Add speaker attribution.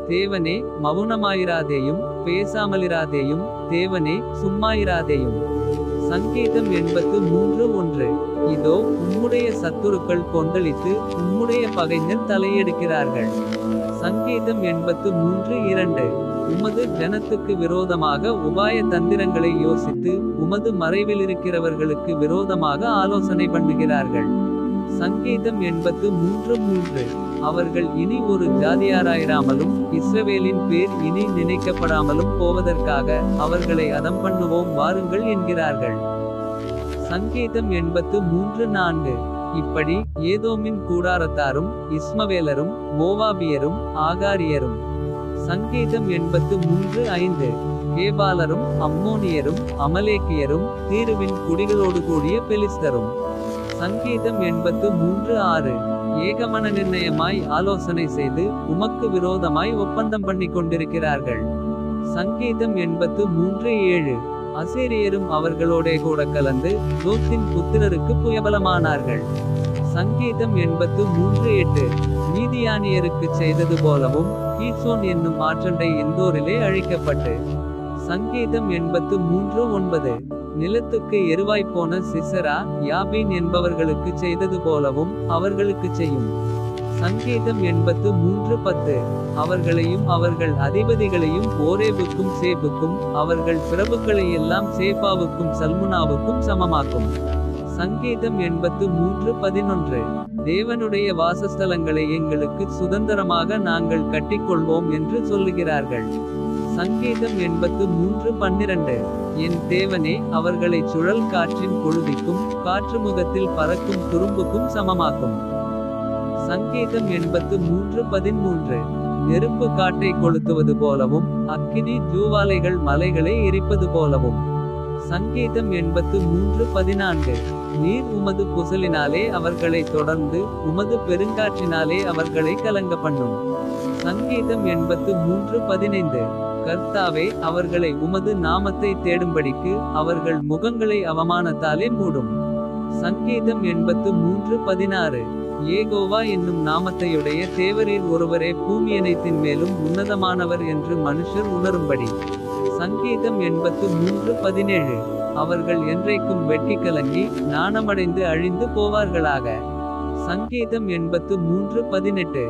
Speaker 1: தேவனே மவுனமாயிராதேயும் பேசாமலிராதேயும் தேவனே சும்மாயிராதேயும். சங்கீதம் 83:1. இதோ உம்முடைய சத்துருக்கள் கொந்தளித்து உம்முடைய பகைஞர் தலையெடுக்கிறார்கள். சங்கீதம் 83:2. உமது ஜனத்துக்கு விரோதமாக உபாய தந்திரங்களை யோசித்து உமது மறைவிலிருக்கிறவர்களுக்கு விரோதமாக ஆலோசனை பண்ணுகிறார்கள். சங்கீதம் 83:3. அவர்கள் இனி ஒரு ஜாதியாராயிராமலும் இஸ்ரவேலின் பேர் இனி நினைக்கப்படாமலும் போவதற்காக அவர்களை அதம் பண்ணுவோம் வாருங்கள் என்கிறார்கள். சங்கீதம் 83:4. இப்படி ஏதோமின் கூடாரத்தாரும் இஸ்மவேலரும் மோவாபியரும் ஆகாரியரும். சங்கீதம் 83:5. கேபாலரும் அம்மோனியரும் அமலேக்கியரும் தீருவின் குடிகளோடு கூடிய பெலிஸ்தரும். சங்கீதம் 83:6. ஏகமன நிர்ணயமாய் ஆலோசனை செய்து உமக்கு விரோதமாய் ஒப்பந்தம் பண்ணி கொண்டிருக்கிறார்கள். சங்கீதம் 83:7. அசீரியரும் அவர்களோடே கூட கலந்து லோத்தின் புத்திரருக்கு புயபலமானார்கள். சங்கீதம் 83:8. மீதியானியருக்கு செய்தது போலவும் கீசோன் என்னும் ஆற்றண்டை எந்தோரிலே அழிக்கப்பட்டு. சங்கீதம் 83:9. நிலத்துக்கு எருவாய்ப்போன சிசரா யாபீன் என்பவர்களுக்கு செய்தது போலவும் அவர்களுக்கு செய்யும். சங்கீதம் 83:10. அவர்களையும் அவர்கள் அதிபதிகளையும் ஓரேபுக்கும் சேபுக்கும் அவர்கள் பிரபுக்களையெல்லாம் சேபாவுக்கும் சல்முனாவுக்கும் சமமாக்கும். சங்கீதம் 83:11. தேவனுடைய வாசஸ்தலங்களை எங்களுக்கு சுதந்திரமாக நாங்கள் கட்டிக்கொள்வோம் என்று சொல்லுகிறார்கள். சங்கீதம் 83:12. என் தேவனே அவர்களை சுழல் காற்றின் கொழுதிக்கும் காற்றுமுகத்தில் பறக்கும் துரும்புக்கும் சமமாக்கும். சங்கீதம் 83:13. நெருப்பு காட்டை கொளுத்துவது போலவும் அக்கினி ஜூவாலைகள் மலைகளை எரிப்பது போலவும். சங்கீதம் 83:14. நீர் உமது புசலினாலே அவர்களை தொடர்ந்து உமது பெருங்காற்றினாலே அவர்களை கலங்க பண்ணும். சங்கீதம் 83:15. கர்த்தாவே அவர்களை உமது நாமத்தை தேடும்படிக்கு அவர்கள் முகங்களை அவமானத்தாலே மூடும். சங்கீதம் 83:16. ஏகோவா என்னும் நாமத்தையுடைய தேவரீர் ஒருவரே பூமியனைத்தின் மேலும் உன்னதமானவர் என்று மனுஷர் உணரும்படி. சங்கீதம் 83:17. அவர்கள் என்றைக்கும் வெட்கி கலங்கி நாணமடைந்து அழிந்து போவார்களாக. சங்கீதம் 83:18.